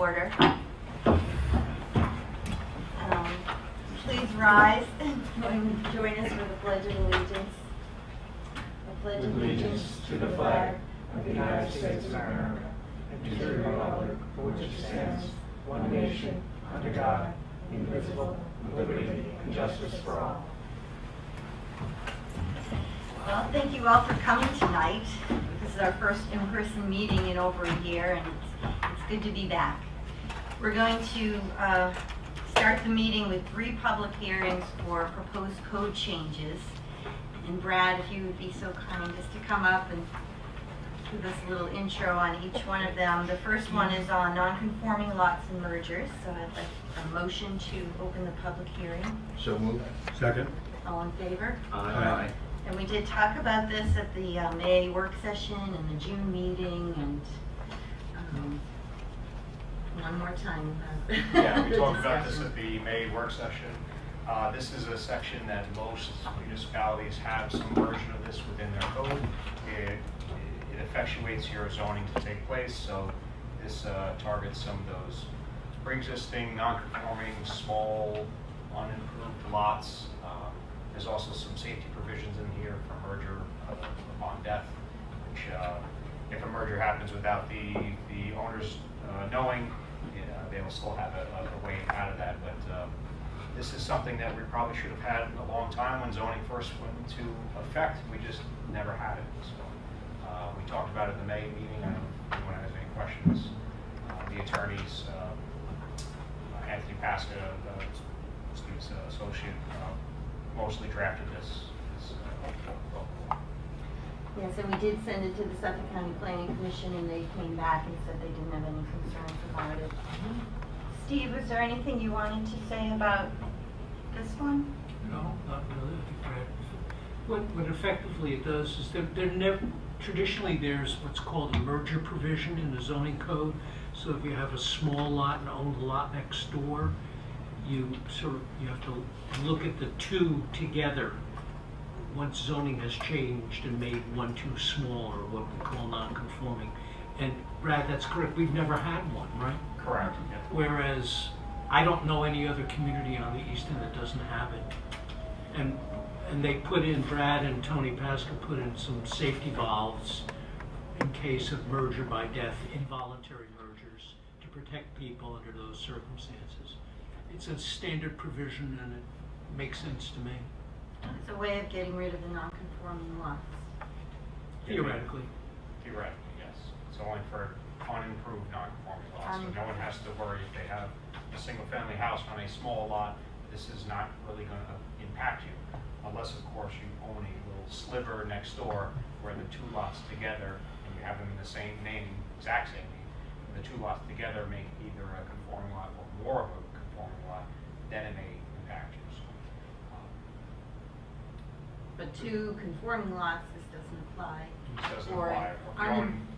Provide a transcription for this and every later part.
order. Please rise and join us for the Pledge of Allegiance. I pledge allegiance to the flag of the United States of America and to the republic for which it stands, one nation, under God, indivisible, with liberty and justice for all. Well, thank you all for coming tonight. This is our first in-person meeting in over a year, and it's good to be back. We're going to start the meeting with 3 public hearings for proposed code changes. And Brad, if you would be so kind as to come up and give us a little intro on each one of them. The first one is on non-conforming lots and mergers. So I'd like a motion to open the public hearing. So moved. Second. All in favor? Aye. And we did talk about this at the May work session and the June meeting, and one more time. Yeah, we talked about this at the May work session. This is a section that most municipalities have some version of this within their code. It effectuates your zoning to take place, so this targets some of those pre-existing, non-conforming, small, unimproved lots. There's also some safety provisions in here for merger upon death, which if a merger happens without the owners knowing, they will still have a way out of that. But this is something that we probably should have had a long time when zoning first went into effect. We just never had it. So we talked about it at the May meeting. I don't know if anyone has any questions. The attorneys, Anthony Pasca, Steve's associate, mostly drafted this. Yes, and we did send it to the Suffolk County Planning Commission, and they came back and said they didn't have any concerns about it. Steve, was there anything you wanted to say about this one? No, not really. I think what effectively it does is traditionally there's what's called a merger provision in the zoning code. So if you have a small lot and own the lot next door, you have to look at the two together once zoning has changed and made one too small, or what we call non-conforming. And Brad, that's correct. We've never had one, right? Correct. Yeah. Whereas I don't know any other community on the east end that doesn't have it. And they put in, Brad and Tony Pasca put in some safety valves in case of merger by death, involuntary mergers, to protect people under those circumstances. It's a standard provision, and it makes sense to me. It's a way of getting rid of the non-conforming lots. Theoretically. Theoretically, yes. It's only for unimproved non-conforming lots, so no one has to worry if they have a single-family house on a small lot. This is not really going to impact you, unless, of course, you own a little sliver next door where the 2 lots together, and you have them in the same name, exact same name, and the 2 lots together make either a conforming lot or more of a conforming lot, then it may impact you. So, but 2 conforming lots, this doesn't apply. this doesn't Or apply.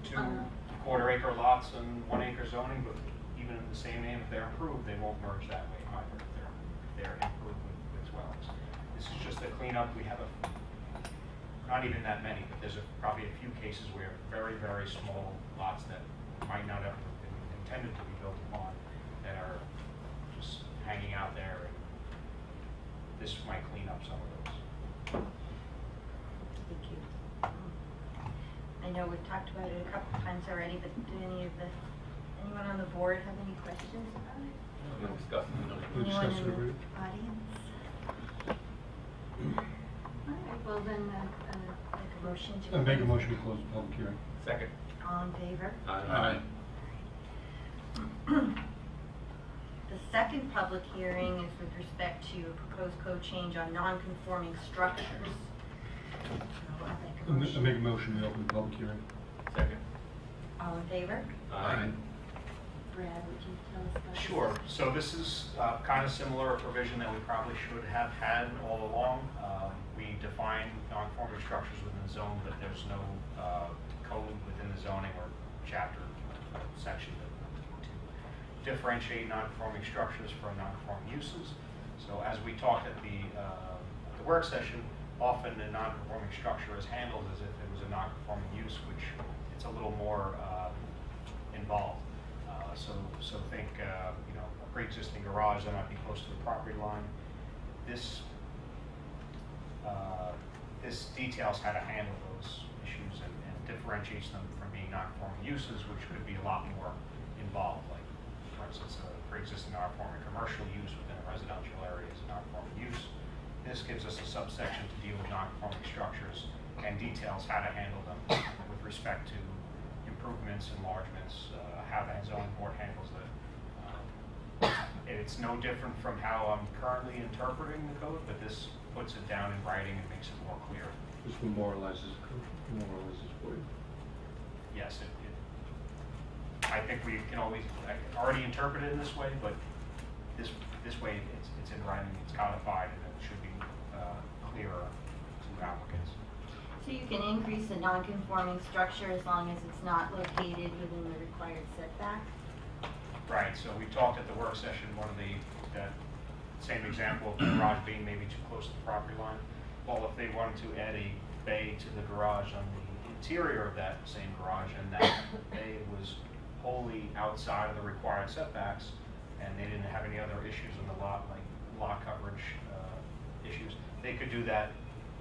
If you own 2 quarter-acre lots and 1-acre zoning, but even in the same name, if they're improved, they won't merge that way either. They're improved as well. This is just a cleanup. We have not even that many, but there's probably a few cases where very, very small lots that might not have been intended to be built upon that are just hanging out there, and this might clean up some of those. Thank you. I know we've talked about it a couple of times already, but did anyone on the board have any questions about it? We'll discuss it. Anyone in the audience? All right, well then, make a motion to... Make a motion to close the public hearing. Second. All in favor? Aye. The second public hearing is with respect to a proposed code change on non-conforming structures. So I'll Make a motion to open the public hearing. Second. All in favor? Aye. Brad, would you tell us about this? Sure. So this is kind of similar provision that we probably should have had all along. We define non-conforming structures within the zone, but there's no code within the zoning or chapter section to differentiate non-conforming structures from non-conforming uses. So as we talked at the work session, often a non-conforming structure is handled as if it was a non-conforming use, which it's a little more involved. So think, you know, a pre-existing garage that might be close to the property line. This details how to handle those issues and differentiates them from being non-conforming uses, which could be a lot more involved. Like, for instance, a pre-existing non-conforming commercial use within a residential area is a non-conforming use. This gives us a subsection to deal with non-conforming structures and details how to handle them with respect to improvements, enlargements, how the zoning board handles it. It's no different from how I'm currently interpreting the code, but this puts it down in writing and makes it more clear. This memorializes for you. Yes, I think we can always already interpret it in this way, but this way it's in writing, it's codified, and it should be clearer to applicants. So you can increase a non-conforming structure as long as it's not located within the required setback? Right, so we talked at the work session, that same example of the garage being maybe too close to the property line. Well, if they wanted to add a bay to the garage on the interior of that same garage, and that bay was wholly outside of the required setbacks, and they didn't have any other issues in the lot, like lot coverage issues, they could do that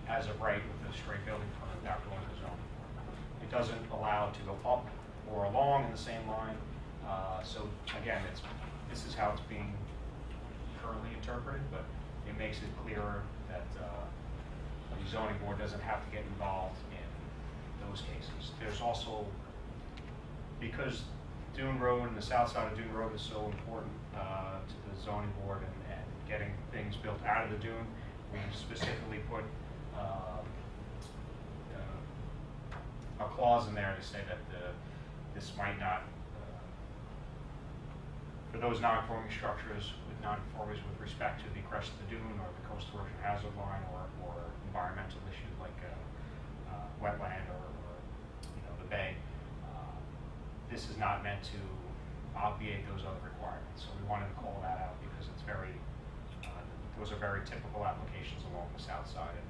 as of right with a straight building permit without going to the zoning board. It doesn't allow to go up or along in the same line. So again, this is how it's being currently interpreted, but it makes it clearer that the zoning board doesn't have to get involved in those cases. There's also, because Dune Road and the south side of Dune Road is so important to the zoning board and getting things built out of the dune, we specifically put a clause in there to say that this might not, for those non-conforming structures with non-conformities with respect to the crest of the dune or the coastal erosion hazard line or environmental issues like wetland or you know, the bay, this is not meant to obviate those other requirements. So we wanted to call that out because it's very, those are very typical applications along the south side. And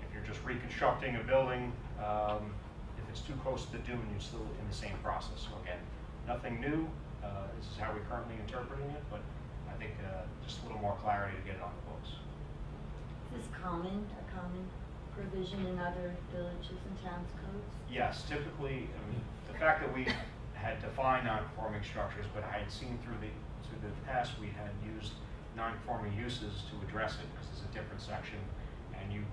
if you're just reconstructing a building, if it's too close to the dune, you're still in the same process. So again, nothing new. This is how we're currently interpreting it, but I think just a little more clarity to get it on the books. Is this a common provision in other villages and towns codes? Yes, typically, I mean, the fact that we had defined non-conforming structures, but I had seen through the past we had used non-conforming uses to address it because it's a different section, and you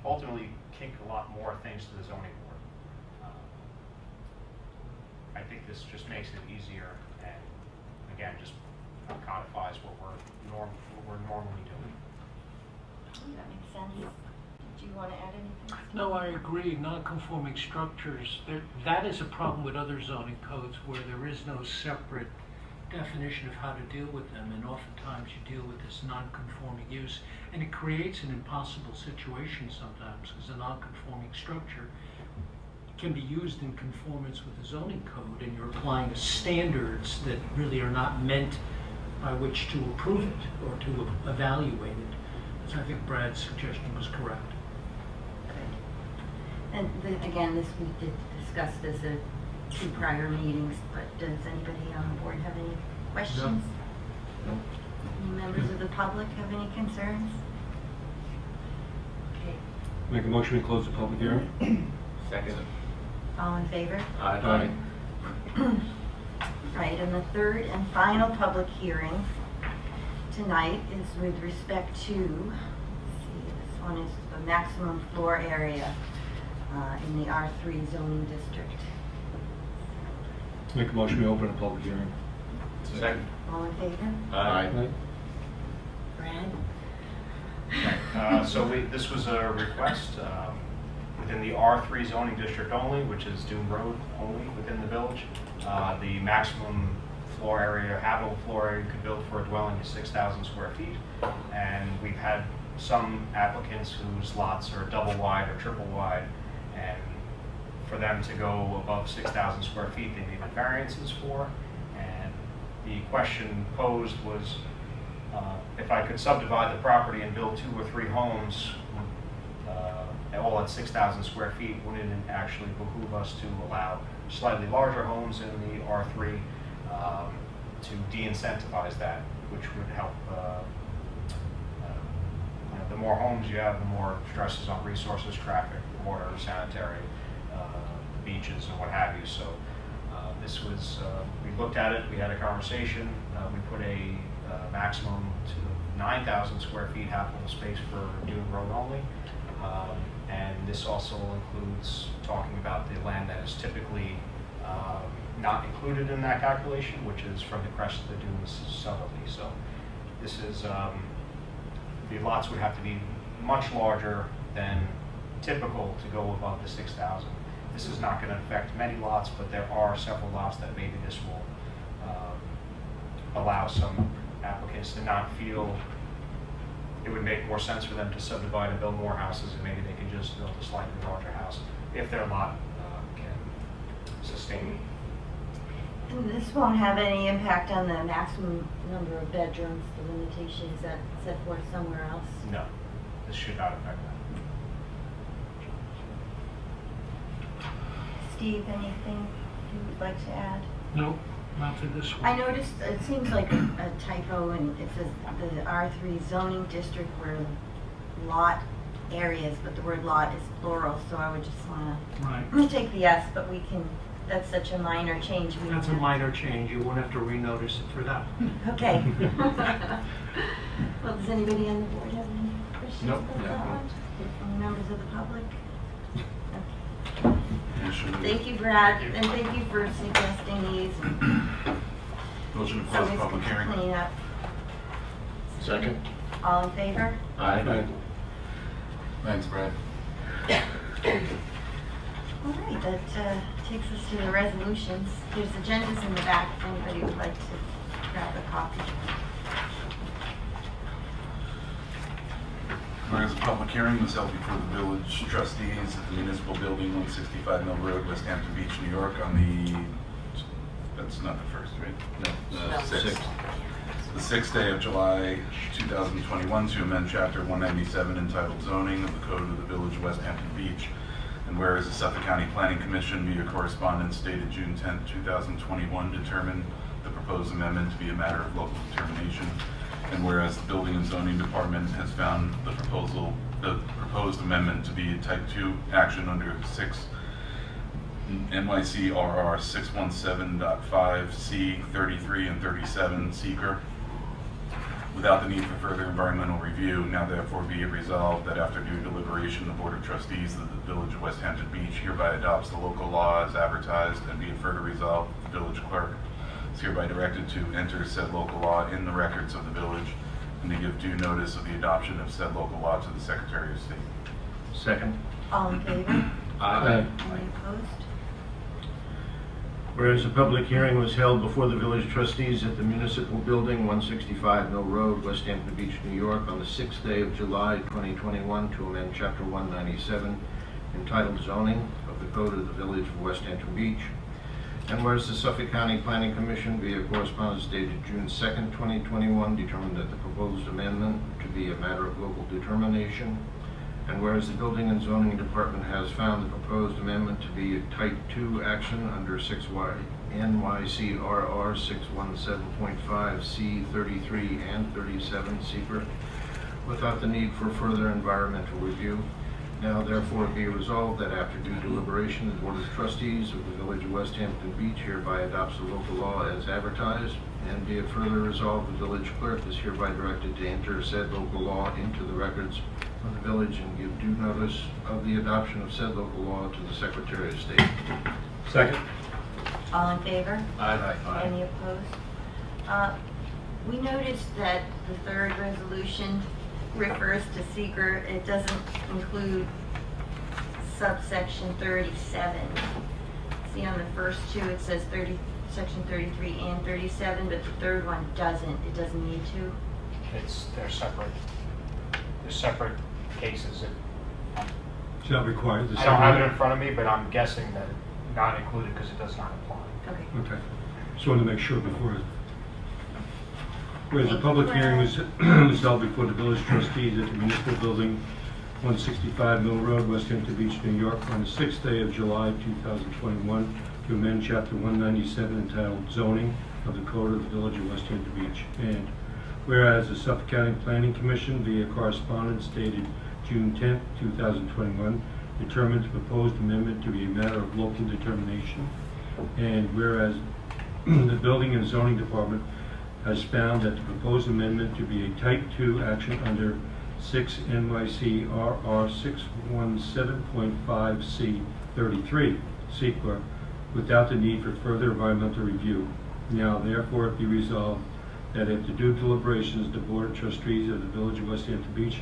ultimately kick a lot more things to the zoning board. I think this just makes it easier, and again, just codifies what we're normally doing. That makes sense. Do you want to add anything? No, I agree. Non-conforming structures, that is a problem with other zoning codes where there is no separate definition of how to deal with them, and oftentimes you deal with this non-conforming use, and it creates an impossible situation sometimes because a non-conforming structure can be used in conformance with the zoning code, and you're applying standards that really are not meant by which to approve it or to evaluate it. So I think Brad's suggestion was correct. And again, this we did discuss this at 2 prior meetings, but does anybody on the board have any questions? No. Any members of the public have any concerns? Okay. Make a motion to close the public hearing. Second. All in favor? Aye. Right, and the third and final public hearing tonight is with respect to, let's see, this one is the maximum floor area in the R3 zoning district. Make a motion to open a public hearing. Second. All in favor? Aye. Brad? So this was a request within the R3 zoning district only, which is Dune Road only within the village. The maximum floor area, habitable floor area you could build for a dwelling is 6,000 square feet. And we've had some applicants whose lots are double wide or triple wide, and for them to go above 6,000 square feet, they needed variances for. And the question posed was, if I could subdivide the property and build 2 or 3 homes, all at 6,000 square feet, wouldn't it actually behoove us to allow slightly larger homes in the R3 to de-incentivize that, which would help. The more homes you have, the more stresses on resources, traffic, water, sanitary, beaches, and what have you. So this was, we looked at it, we had a conversation, we put a maximum to 9,000 square feet habitable space for Dune Road only. And this also includes talking about the land that is typically not included in that calculation, which is from the crest of the dunes southerly. So this is, the lots would have to be much larger than typical to go above the 6,000. This is not going to affect many lots, but there are several lots that maybe this will allow some applicants to not feel it would make more sense for them to subdivide and build more houses, and maybe they can just build a slightly larger house if their lot can sustain. And this won't have any impact on the maximum number of bedrooms, the limitation, is that set forth somewhere else? No, this should not affect that. Steve, anything you would like to add? No, not to this one. I noticed it seems like a typo, and it says the R3 zoning district where lot areas, but the word lot is plural, so I would just want Right. to take the S, but we can, that's such a minor change. We That's a don't have- minor change. You won't have to renotice it for that. Okay. Well, does anybody on the board have any questions Nope. about that No. one? Any members of the public? Yeah, sure. Thank you, Brad, and thank you for suggesting these. Motion to So close we public can hearing. clean up. Second. All in favor? Aye. Thanks, Brad. All right, that takes us to the resolutions. There's agendas in the back if anybody would like to grab a copy. Whereas a public hearing was held before the village trustees at the municipal building, 165 Mill Road, Westhampton Beach, New York, on the, that's not the first, right? No, the sixth. The 6th day of July 2021 to amend Chapter 197 entitled Zoning of the Code of the Village of Westhampton Beach. And whereas the Suffolk County Planning Commission via correspondence dated June 10, 2021 determined the proposed amendment to be a matter of local determination. And whereas the Building and Zoning Department has found the proposed amendment to be a Type 2 action under 6 NYC RR 617.5 C 33 and 37 seeker. Without the need for further environmental review, now therefore be it resolved that after due deliberation, the Board of Trustees of the Village of Westhampton Beach hereby adopts the local law as advertised, and be it further resolved, the village clerk is hereby directed to enter said local law in the records of the village and to give due notice of the adoption of said local law to the Secretary of State. Second. All in favor? Aye. Any opposed? Whereas a public hearing was held before the village trustees at the municipal building, 165 Mill Road, Westhampton Beach, New York, on the 6th day of July 2021 to amend Chapter 197 entitled Zoning of the Code of the Village of Westhampton Beach. And whereas the Suffolk County Planning Commission via correspondence dated June 2nd, 2021 determined that the proposed amendment to be a matter of local determination. And whereas the Building and Zoning Department has found the proposed amendment to be a Type 2 action under 6 NYCRR 617.5 C 33 and 37 secret, without the need for further environmental review. Now therefore be resolved that after due deliberation, the Board of Trustees of the Village of Westhampton Beach hereby adopts the local law as advertised, and be it further resolved, the village clerk is hereby directed to enter said local law into the records of the village and give due notice of the adoption of said local law to the Secretary of State. Second. All in favor? Aye. Any opposed? We noticed that the third resolution refers to seeker. It doesn't include subsection 37. See, on the first two it says section 33 and 37, but the third one doesn't. It doesn't need to. They're separate. They're separate cases. Is that required? I don't have it in front of me, but I'm guessing that not included because it does not apply. Okay. Okay. Just wanted to make sure before. Whereas the Thank public you, hearing Brad. was held before the village trustees at the municipal building, 165 Mill Road, Westhampton Beach, New York, on the 6th day of July 2021 to amend Chapter 197 entitled Zoning of the Code of the Village of Westhampton Beach. And whereas the Suffolk County Planning Commission, via correspondence dated June 10, 2021, determined the proposed amendment to be a matter of local determination. And whereas the Building and Zoning Department has found that the proposed amendment to be a Type 2 action under 6 NYC RR 617.5C 33, SEQA, without the need for further environmental review. Now therefore it be resolved that after due deliberations, the Board of Trustees of the Village of Westhampton Beach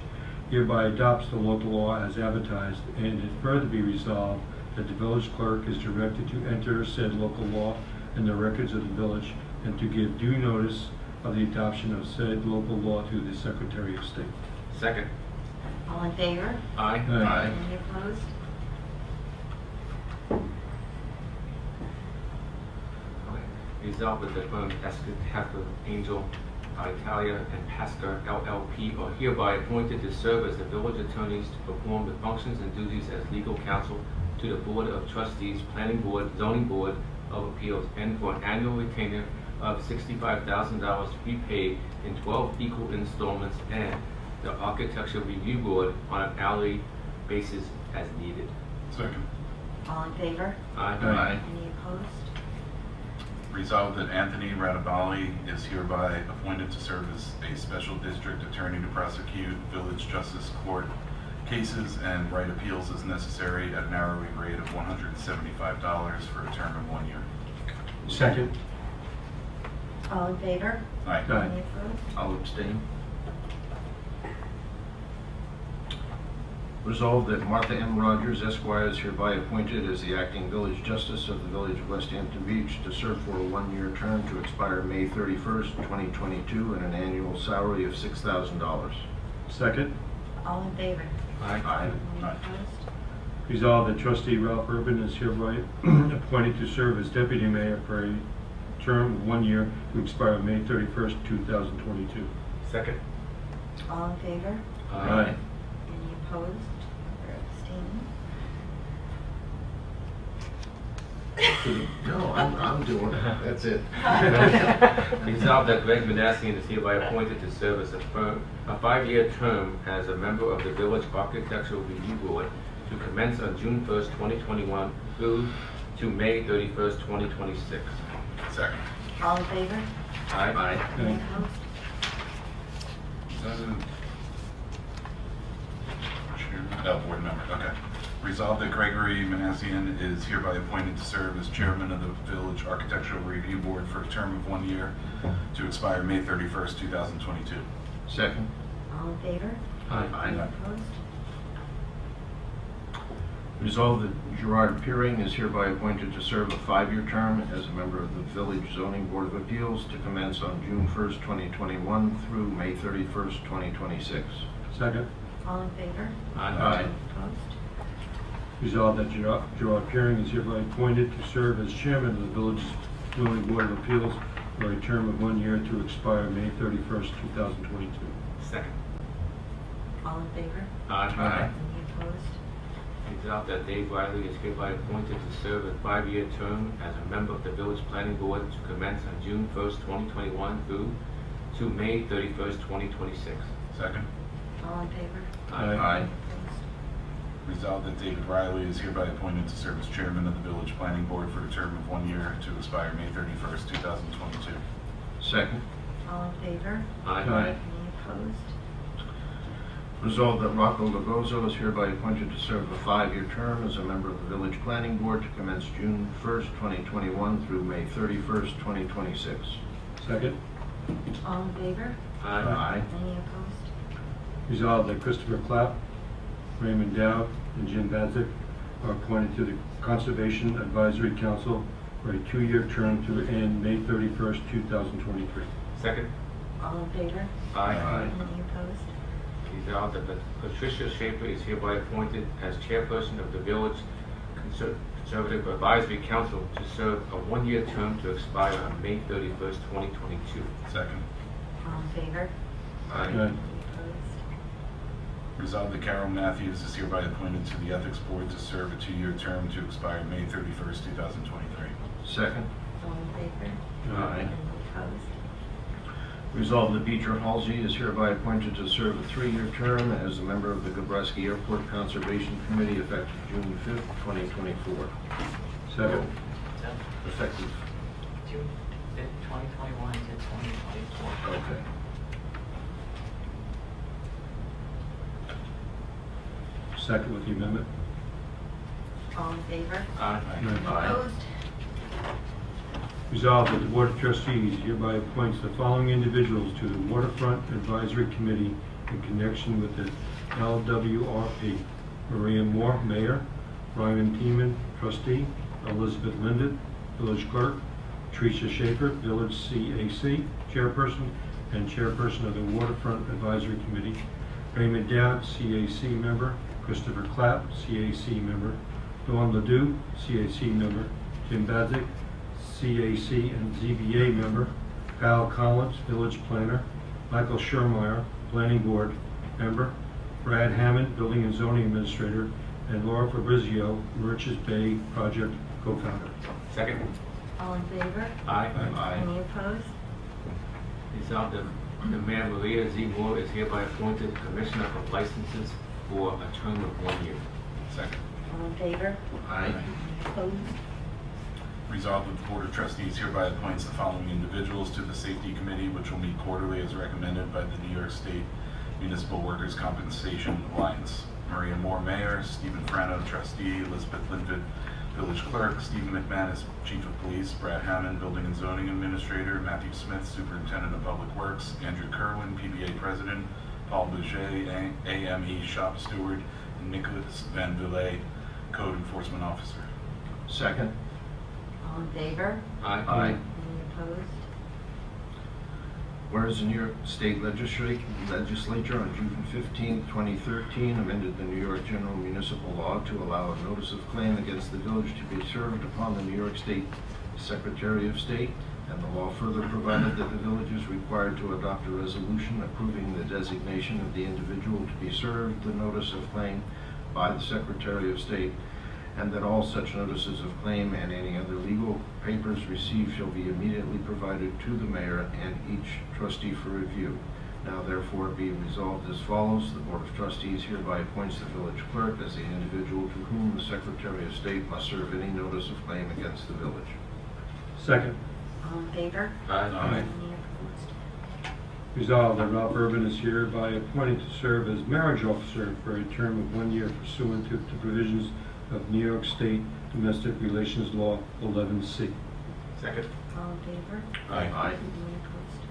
hereby adopts the local law as advertised, and it further be resolved that the village clerk is directed to enter said local law in the records of the village and to give due notice of the adoption of said local law to the Secretary of State. Second. All in favor? Aye. Aye. Any opposed? Resolved that the firm Escape Angel, Italia, and Pasca LLP are hereby appointed to serve as the village attorneys to perform the functions and duties as legal counsel to the Board of Trustees, Planning Board, Zoning Board of Appeals, and for an annual retainer of $65,000 to be paid in 12 equal installments, and the Architecture Review Board on an hourly basis as needed. Second. All in favor? Aye. Any opposed? Resolved that Anthony Radabali is hereby appointed to serve as a special district attorney to prosecute village justice court cases and write appeals as necessary at an hourly rate of $175 for a term of 1 year. Second. All in favor? Aye. Aye. Any opposed? I'll abstain. Resolved that Martha M. Rogers, Esquire, is hereby appointed as the acting village justice of the Village of Westhampton Beach to serve for a 1-year term to expire May 31st, 2022, and an annual salary of $6,000. Second. All in favor? Aye. Aye. Any opposed? Resolved that Trustee Ralph Urban is hereby appointed to serve as Deputy Mayor for a term of 1 year to expire May 31st, 2022. Second. All in favor? Aye. Any opposed or abstaining? No, I'm doing it. That's it. Resolved that Greg Manassian is hereby appointed to serve as a 5-year term as a member of the Village Architectural Review Board to commence on June 1st, 2021 through to May 31st, 2026. Second. All in favor? Aye. Any Aye. opposed? Board member, okay. Resolved that Gregory Manassian is hereby appointed to serve as chairman of the Village Architectural Review Board for a term of 1 year to expire May 31st, 2022. Second. All in favor? Aye. Any opposed? Resolved that Gerard Peering is hereby appointed to serve a 5-year term as a member of the Village Zoning Board of Appeals to commence on June 1st, 2021 through May 31st, 2026. Second. All in favor? Aye. Opposed? Resolved that Gerard Peering is hereby appointed to serve as chairman of the Village Zoning Board of Appeals for a term of 1 year to expire May 31st, 2022. Second. All in favor? Aye. Any opposed? Resolved that Dave Riley is hereby appointed to serve a 5-year term as a member of the Village Planning Board to commence on June 1st, 2021 through to May 31st, 2026. Second. All in favor? Aye. Opposed? Resolved that David Riley is hereby appointed to serve as chairman of the Village Planning Board for a term of 1 year to expire May 31st, 2022. Second. All in favor? Aye. Any opposed? Resolved that Rocco Lagozo is hereby appointed to serve a 5-year term as a member of the Village Planning Board to commence June 1st, 2021 through May 31st, 2026. Second. All in favor? Aye. Any opposed? Resolved that Christopher Clapp, Raymond Dow, and Jim Badzik are appointed to the Conservation Advisory Council for a 2-year term to end May 31st, 2023. Second. All in favor? Aye. Any opposed? Resolved that Patricia Schaefer is hereby appointed as chairperson of the Village Conservative Advisory Council to serve a 1-year term to expire on May 31st, 2022. Second. All in favor? Aye. Any opposed? Resolved that Carol Matthews is hereby appointed to the Ethics Board to serve a 2-year term to expire May 31st, 2023. Second. All in favor? Aye. Any opposed? Resolved that Beecher Halsey is hereby appointed to serve a 3-year term as a member of the Gabreski Airport Conservation Committee effective June 5th, 2024. Second. Effective. June 5th, 2021 to 2024. Okay. Second with the amendment. All in favor? Aye. Opposed? Resolved that the Board of Trustees hereby appoints the following individuals to the Waterfront Advisory Committee in connection with the LWRP. Maria Moore, Mayor. Ryan Tiemann, Trustee. Elizabeth Linden, Village Clerk. Tricia Schaefer, Village CAC Chairperson and Chairperson of the Waterfront Advisory Committee. Raymond Dowd, CAC Member. Christopher Clapp, CAC Member. Dawn Ledoux, CAC Member. Jim Badzik, CAC and ZBA Member. Kyle Collins, Village Planner. Michael Schermeyer, Planning Board Member. Brad Hammond, Building and Zoning Administrator. And Laura Fabrizio, Merchants Bay Project Co-Founder. Second. All in favor? Aye. Any opposed? Resolved that the Mayor Maria Z. Moore is hereby appointed Commissioner of Licenses for a term of 1 year. Second. All in favor? Aye. Opposed? Resolved that the Board of Trustees hereby appoints the following individuals to the Safety Committee, which will meet quarterly as recommended by the New York State Municipal Workers' Compensation Alliance. Maria Moore, Mayor. Stephen Frano, Trustee. Elizabeth Linden, Village Clerk. Stephen McManus, Chief of Police. Brad Hammond, Building and Zoning Administrator. Matthew Smith, Superintendent of Public Works. Andrew Kerwin, PBA President. Paul Boucher, AME Shop Steward. And Nicholas Van Villay, Code Enforcement Officer. Second. All in favor? Aye. Any opposed? Whereas the New York State Legislature on June 15, 2013 amended the New York General Municipal Law to allow a notice of claim against the village to be served upon the New York State Secretary of State, and the law further provided that the village is required to adopt a resolution approving the designation of the individual to be served the notice of claim by the Secretary of State, and that all such notices of claim and any other legal papers received shall be immediately provided to the mayor and each trustee for review. Now therefore be resolved as follows. The Board of Trustees hereby appoints the village clerk as the individual to whom the Secretary of State must serve any notice of claim against the village. Second. All in favor? Aye. Any opposed? Resolved that Ralph Urban is hereby appointed to serve as marriage officer for a term of 1 year pursuant to the provisions of New York State Domestic Relations Law 11C. Second. All in favor? Aye. Any opposed?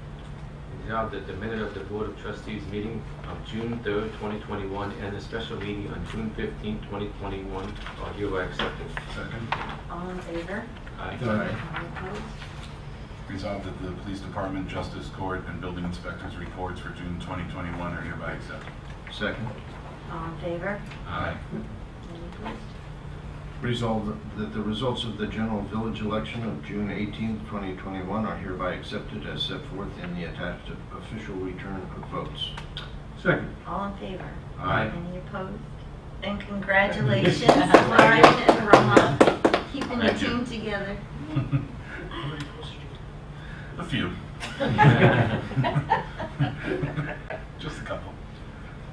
Resolved that the minute of the Board of Trustees meeting of June 3rd, 2021 and the special meeting on June 15th, 2021 are hereby accepted. Second. All in favor? Aye. Any opposed? Resolved that the Police Department, Justice Court, and Building Inspector's reports for June 2021 are hereby accepted. Second. All in favor? Aye. Any opposed? Resolved that the results of the general village election of June 18, 2021 are hereby accepted as set forth in the attached official return of votes. Second. All in favor? Aye. Any opposed? And congratulations, Lauren and Roma, keeping the Thank you. team together. A few. Just a couple.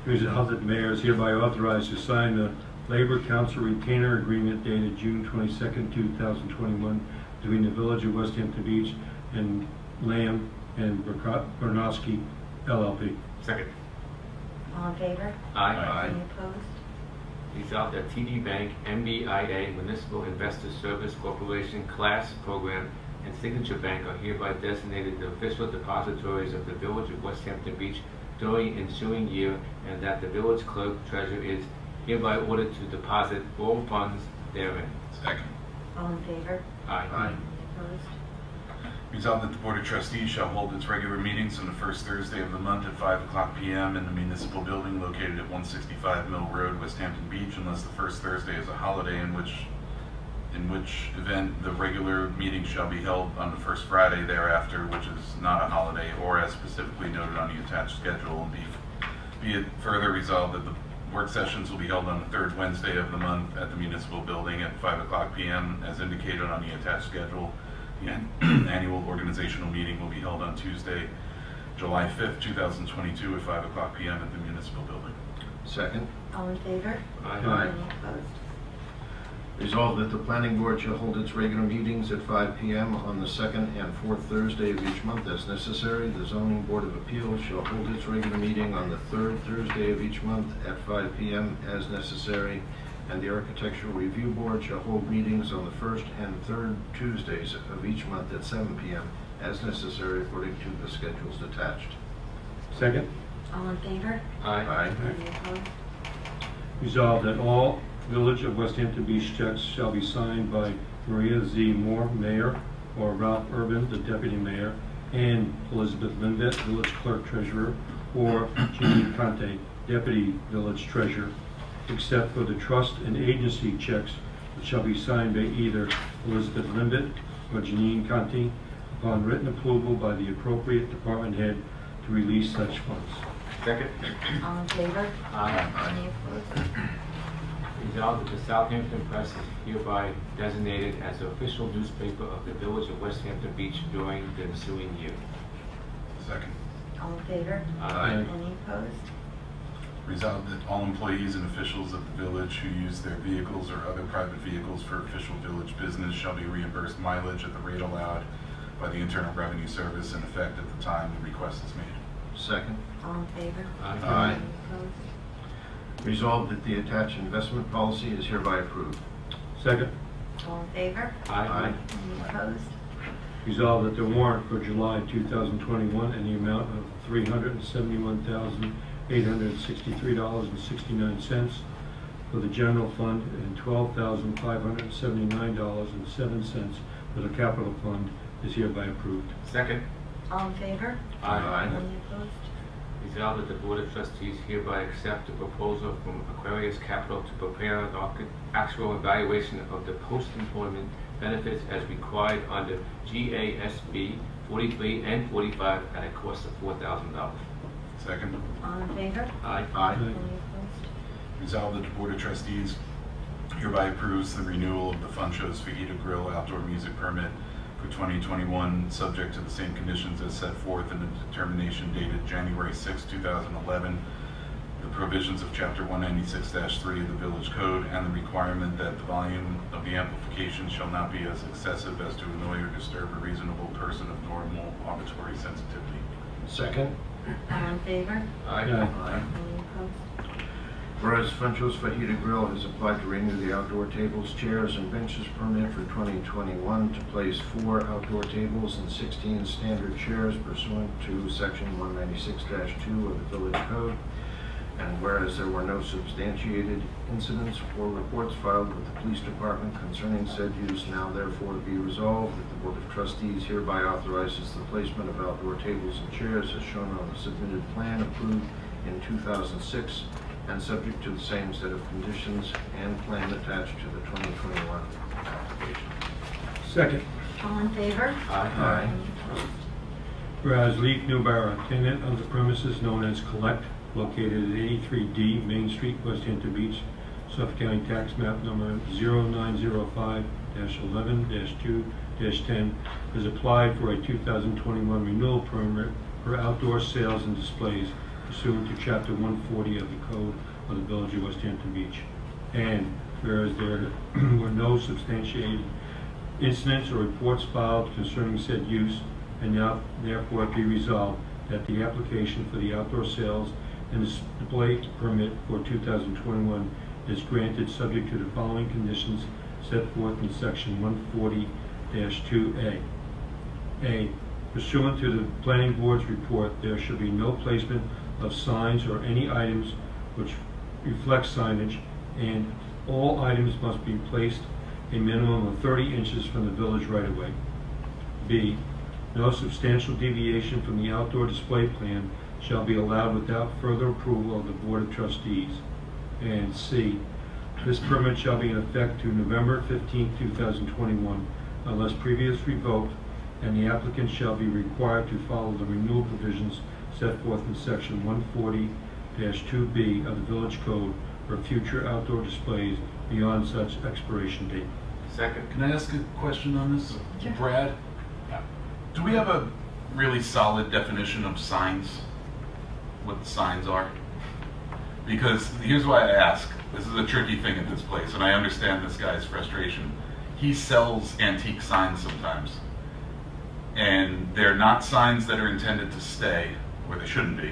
Resolved that the mayor is hereby authorized to sign the Labor Council Retainer Agreement dated June 22nd, 2021 between the Village of Westhampton Beach and Lamb and Bernowski LLP. Second. All in favor? Aye. Any opposed? Resolved that TD Bank, MBIA, Municipal Investor Service Corporation Class Program, and Signature Bank are hereby designated the official depositories of the Village of Westhampton Beach during the ensuing year, and that the village clerk treasurer is hereby ordered to deposit all funds therein. Second. All in favor? Aye. Any opposed? Resolved that the Board of Trustees shall hold its regular meetings on the first Thursday of the month at 5:00 p.m. in the municipal building located at 165 Mill Road, Westhampton Beach, unless the first Thursday is a holiday, in which event the regular meeting shall be held on the first Friday thereafter, which is not a holiday, or as specifically noted on the attached schedule. And be it further resolved that the work sessions will be held on the third Wednesday of the month at the municipal building at 5:00 p.m. as indicated on the attached schedule. annual organizational meeting will be held on Tuesday, July 5th, 2022 at 5 p.m. at the Municipal Building. Second. All in favor? Aye. Any opposed? Resolved that the planning board shall hold its regular meetings at 5 p.m. on the second and fourth Thursday of each month as necessary. The zoning board of appeals shall hold its regular meeting on the third Thursday of each month at 5 p.m. as necessary. And the architectural review board shall hold meetings on the first and third Tuesdays of each month at 7 p.m. as necessary according to the schedules attached. Second. All in favor? Aye. Any opposed? Resolved that all Village of Westhampton Beach checks shall be signed by Maria Z. Moore, Mayor, or Ralph Urban, the Deputy Mayor, and Elizabeth Lindet, Village Clerk Treasurer, or Jeanine Conte, Deputy Village Treasurer, except for the trust and agency checks, which shall be signed by either Elizabeth Lindet or Jeanine Conte upon written approval by the appropriate department head to release such funds. Second. All in favor? Aye. Any opposed? Resolved that the Southampton Press is hereby designated as the official newspaper of the Village of Westhampton Beach during the ensuing year. Second. All in favor? Aye. Any opposed? Resolved that all employees and officials of the village who use their vehicles or other private vehicles for official village business shall be reimbursed mileage at the rate allowed by the Internal Revenue Service in effect at the time the request is made. Second. All in favor? Aye. Any opposed? Resolved that the attached investment policy is hereby approved. Second. All in favor? Aye. Any opposed? Resolved that the warrant for July 2021 in the amount of $371,863.69 for the general fund and $12,579.07 for the capital fund is hereby approved. Second. All in favor? Aye. Any opposed? Resolved that the Board of Trustees hereby accept the proposal from Aquarius Capital to prepare an actual evaluation of the post-employment benefits as required under GASB 43 and 45 at a cost of $4,000. Second. All in favor? Aye. Aye. Any opposed? Resolved that the Board of Trustees hereby approves the renewal of the Funchos Fajita Grill outdoor music permit for 2021, subject to the same conditions as set forth in the determination dated January 6, 2011, the provisions of Chapter 196-3 of the Village Code, and the requirement that the volume of the amplification shall not be as excessive as to annoy or disturb a reasonable person of normal auditory sensitivity. Second. All in favor? Aye. Any opposed? Whereas Funchos Fajita Grill has applied to renew the outdoor tables, chairs, and benches permit for 2021 to place 4 outdoor tables and 16 standard chairs pursuant to Section 196-2 of the Village Code. And whereas there were no substantiated incidents or reports filed with the Police Department concerning said use, now therefore be resolved that the Board of Trustees hereby authorizes the placement of outdoor tables and chairs as shown on the submitted plan approved in 2006 and subject to the same set of conditions and plan attached to the 2021 application. Second. All in favor? Aye. Any opposed? Whereas Leaf Newbauer, tenant of the premises known as Collect, located at 83D Main Street, Westhampton Beach, Suffolk County Tax Map number 0905-11-2-10, has applied for a 2021 renewal permit for outdoor sales and displays pursuant to Chapter 140 of the Code of the Village of Westhampton Beach. And whereas there were no substantiated incidents or reports filed concerning said use, and now therefore be resolved that the application for the outdoor sales and display permit for 2021 is granted subject to the following conditions set forth in Section 140-2A. A. Pursuant to the Planning Board's report, there should be no placement of signs or any items which reflect signage, and all items must be placed a minimum of 30 inches from the village right-of-way. B. No substantial deviation from the outdoor display plan shall be allowed without further approval of the Board of Trustees. And C. This permit shall be in effect to November 15, 2021, unless previously revoked, and the applicant shall be required to follow the renewal provisions set forth in Section 140-2B of the Village Code for future outdoor displays beyond such expiration date. Second. Can I ask a question on this? Sure. Brad, Do we have a really solid definition of signs? What the signs are? Because here's why I ask. This is a tricky thing at this place, and I understand this guy's frustration. He sells antique signs sometimes. And they're not signs that are intended to stay, where they shouldn't be.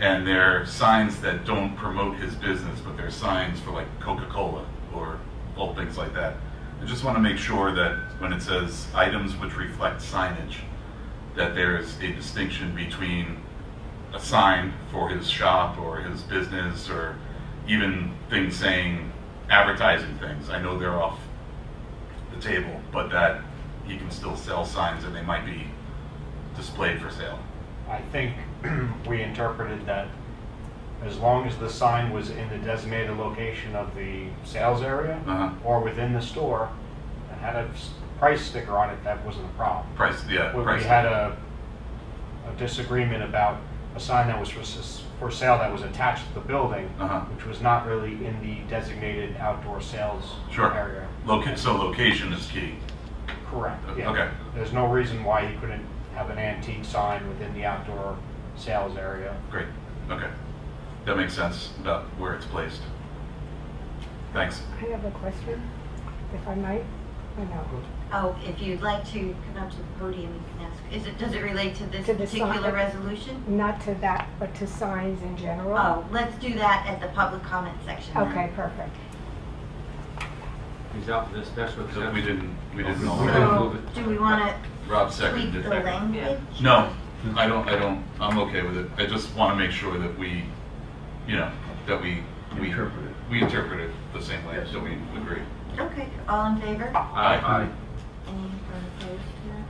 And they're signs that don't promote his business, but they're signs for like Coca-Cola or old things like that. I just want to make sure that when it says items which reflect signage, that there's a distinction between a sign for his shop or his business, or even things saying advertising things. I know they're off the table, but that he can still sell signs and they might be displayed for sale. I think we interpreted that as long as the sign was in the designated location of the sales area or within the store and had a price sticker on it, that wasn't a problem. Price, yeah. We Price. had a disagreement about a sign that was for sale that was attached to the building, which was not really in the designated outdoor sales area. So location is key. Correct. Yeah. Okay. There's no reason why he couldn't have an antique sign within the outdoor sales area. Great. Okay. That makes sense about where it's placed. Thanks. I have a question, if I might. I know. Oh, if you'd like to come up to the podium, you can ask. Does it relate to this To the particular sign- resolution? Not to that, but to signs in general? Oh, let's do that at the public comment section. then. Okay, perfect. Result of the special So exception. we didn't We all. didn't move it. Do we want to Rob tweak seconded. the language? No, I don't. I'm okay with it. I just want to make sure that we, that we interpret it the same way, so we agree. Okay, all in favor? Aye. Any opposed to that?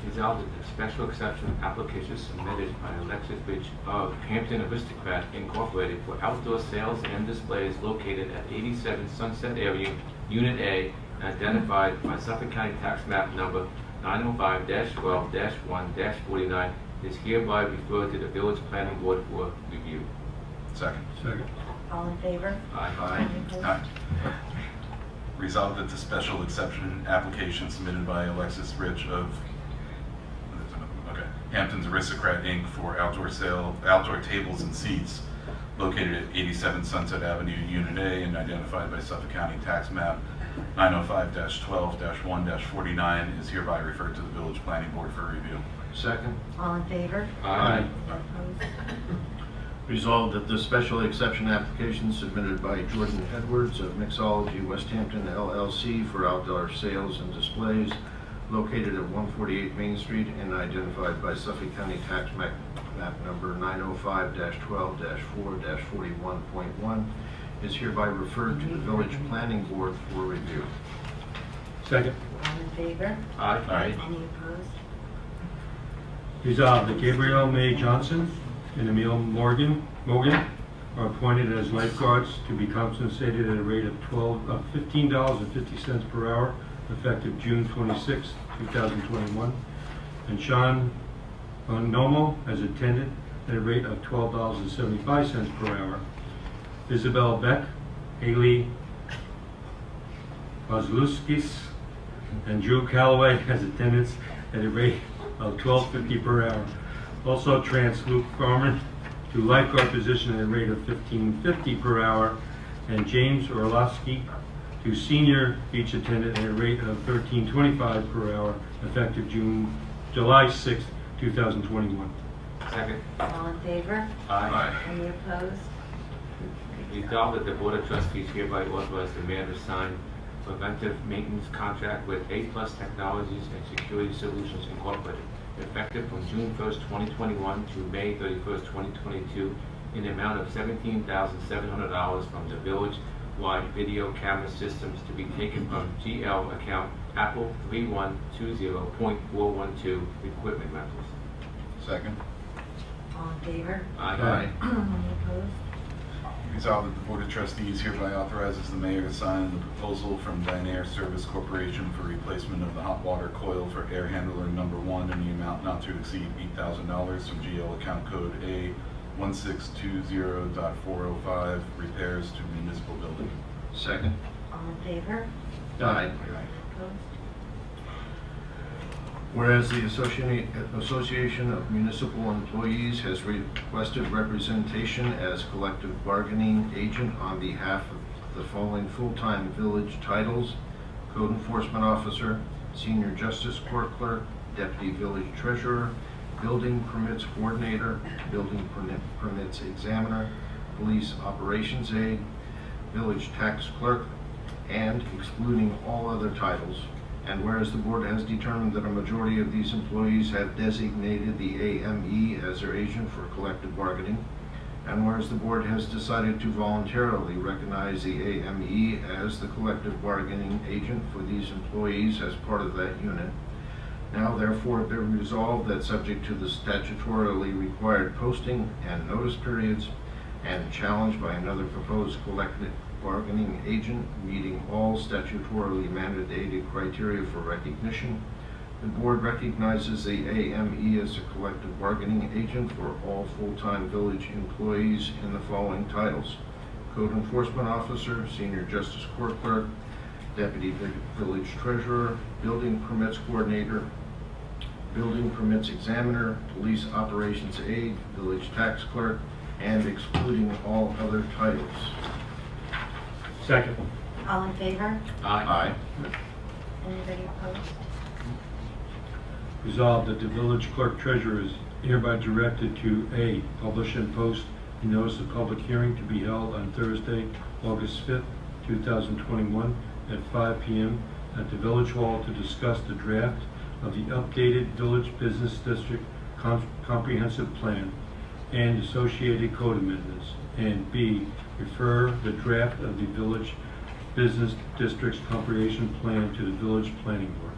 Resolved that the special exception application submitted by Alexis Bridge of Hampton Aristocrat Incorporated for outdoor sales and displays located at 87 Sunset Avenue, Unit A, and identified by Suffolk County Tax Map number 905-12-1-49 is hereby referred to the Village Planning Board for review. Second. All in favor? Aye. Any opposed? Aye. Resolved that the special exception application submitted by Alexis Rich of Hampton's Aristocrat Inc. for outdoor tables and seats located at 87 Sunset Avenue, Unit A, and identified by Suffolk County Tax Map 905-12-1-49 is hereby referred to the Village Planning Board for review. Second. All in favor? Aye. Opposed? Resolved that the special exception application submitted by Jordan Edwards of Mixology Westhampton LLC for outdoor sales and displays located at 148 Main Street and identified by Suffolk County Tax Map number 905-12-4-41.1 is hereby referred to the Village Planning Board for review. Second. All in favor? Aye. Any opposed? Resolved that Gabrielle May Johnson and Emil Morgan are appointed as lifeguards to be compensated at a rate of $15.50 per hour, effective June 26, 2021. And Sean Nomo as attendant at a rate of $12.75 per hour. Isabel Beck, Haley Kozlowskis, and Drew Calloway as attendants at a rate of $12.50 per hour. Also transfer Luke Farman to lifeguard position at a rate of $15.50 per hour, and James Orlowski to senior beach attendant at a rate of $13.25 per hour, effective July 6, 2021. Second. All in favor? Aye. Any opposed? Resolved that the Board of Trustees hereby authorize the mayor to sign preventive maintenance contract with A+ Technologies and Security Solutions Incorporated, effective from June 1st, 2021 to May 31st, 2022, in the amount of $17,700 from the village-wide video camera systems to be taken from GL account Apple 3120.412 equipment rentals. Second. All in favor? Aye. Any opposed? Resolved that the Board of Trustees hereby authorizes the mayor to sign the proposal from Dynair Service Corporation for replacement of the hot water coil for air handler number 1 in the amount not to exceed $8,000 from GL account code A1620.405, repairs to municipal building. Second. All in favor? Aye. Opposed? Whereas the Association of Municipal Employees has requested representation as collective bargaining agent on behalf of the following full-time village titles: Code Enforcement Officer, Senior Justice Court Clerk, Deputy Village Treasurer, Building Permits Coordinator, Building Permits Examiner, Police Operations Aide, Village Tax Clerk, and excluding all other titles. And whereas the board has determined that a majority of these employees have designated the AME as their agent for collective bargaining, and whereas the board has decided to voluntarily recognize the AME as the collective bargaining agent for these employees as part of that unit, now therefore be resolved that subject to the statutorily required posting and notice periods, and challenged by another proposed collective bargaining agent meeting all statutorily mandated criteria for recognition, the board recognizes the AME as a collective bargaining agent for all full-time village employees in the following titles: Code Enforcement Officer, Senior Justice Court Clerk, Deputy Village Treasurer, Building Permits Coordinator, Building Permits Examiner, Police Operations Aide, Village Tax Clerk, and excluding all other titles. Second. All in favor? Aye. Anybody opposed? Resolved that the village clerk treasurer is hereby directed to A, publish and post a notice of public hearing to be held on Thursday, August 5th, 2021 at 5 p.m. at the Village Hall to discuss the draft of the updated Village Business District Comprehensive Plan and associated code amendments, and B, refer the draft of the Village Business District's Comprehensive Plan to the Village Planning Board.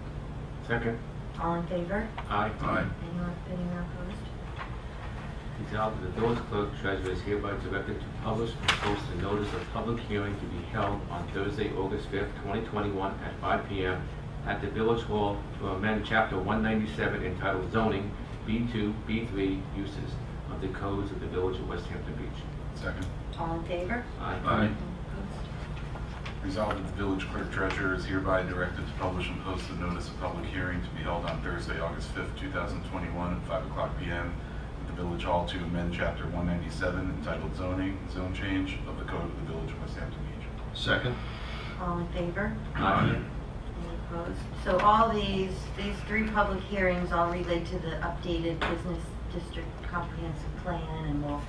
Second. All in favor? Aye. Anyone opposed? Resolved that the village clerk treasurer is hereby directed to publish and post a notice of public hearing to be held on Thursday, August 5th, 2021 at 5 p.m. at the Village Hall to amend Chapter 197 entitled Zoning, B2, B3 Uses of the Codes of the Village of Westhampton Beach. Second. All in favor? Aye. Aye. Any opposed? Resolved that the village clerk treasurer is hereby directed to publish and post the notice of public hearing to be held on Thursday, August 5th, 2021 at 5 o'clock p.m. at the Village Hall to amend Chapter 197 entitled Zoning, Zone Change of the Code of the Village of Westhampton Beach. Second. All in favor? Aye. Any opposed? So all these three public hearings all relate to the updated Business District Comprehensive Plan, and we'll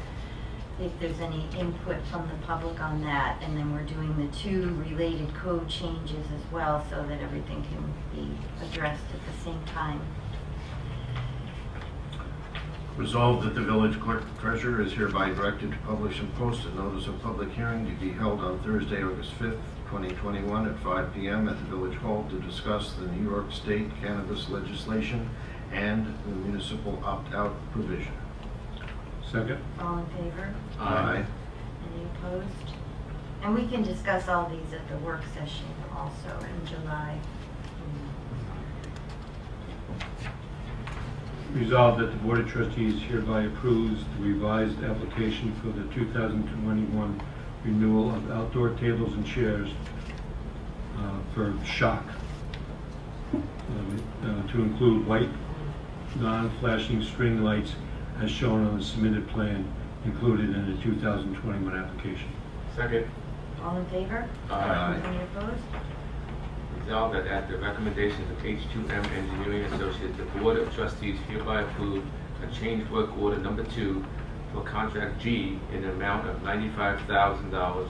see if there's any input from the public on that. And then we're doing the two related code changes as well, so that everything can be addressed at the same time. Resolved that the village clerk treasurer is hereby directed to publish and post a notice of public hearing to be held on Thursday, August 5th, 2021 at 5 p.m. at the Village Hall to discuss the New York State cannabis legislation and the municipal opt-out provision. Second. All in favor? Aye. Any opposed? And we can discuss all these at the work session also in July. Resolved that the Board of Trustees hereby approves the revised application for the 2021 renewal of outdoor tables and chairs for Shock to include white non-flashing string lights as shown on the submitted plan included in the 2021 application. Second. All in favor? Aye. Any opposed? Resolved that at the recommendations of H2M Engineering Associates, the Board of Trustees hereby approve a change work order number 2 for contract G in the amount of $95,000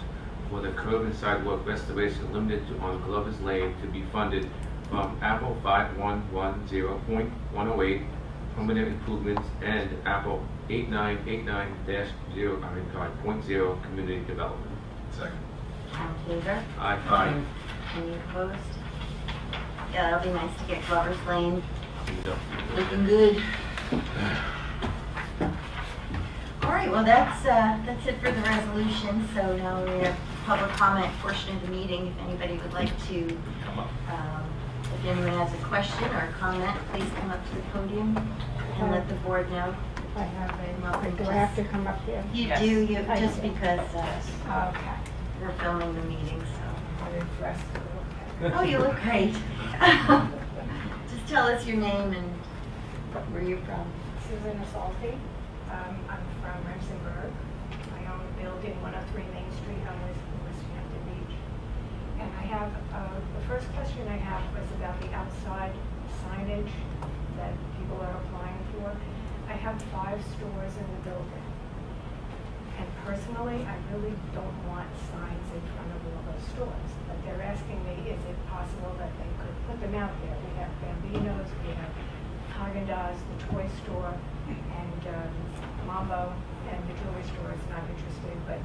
for the curb and sidewalk restoration limited to on Glover's Lane to be funded from Apple 5110.108 permanent improvements and Apple 8989-0.0 community development. Second. All in favor? Aye. Aye. Any opposed? Yeah, that'll be nice to get Glover's Lane Yeah. looking good. All right, well, that's it for the resolution. So now we have public comment portion of the meeting. If anybody would like to, if anyone has a question or a comment, please come up to the podium and let the board know. I have Welcome. do I have to come up here? You Yes. do, I just do. because Okay. we're filming the meeting, so. I'm dressed a little bit. Oh, you look great. Just tell us your name and where you're from. Susan Asalti. I'm from Remsenburg. I own a building, 103 Main Street on Westhampton Beach. And I have, the first question I have was about the outside signage that people are applying for. I have 5 stores in the building. And personally, I really don't want signs in front of all those stores. But they're asking me, is it possible that they could put them out there? We have Bambinos, we have Haagen-Dazs, the toy store, and Mambo, and the jewelry store is not interested. But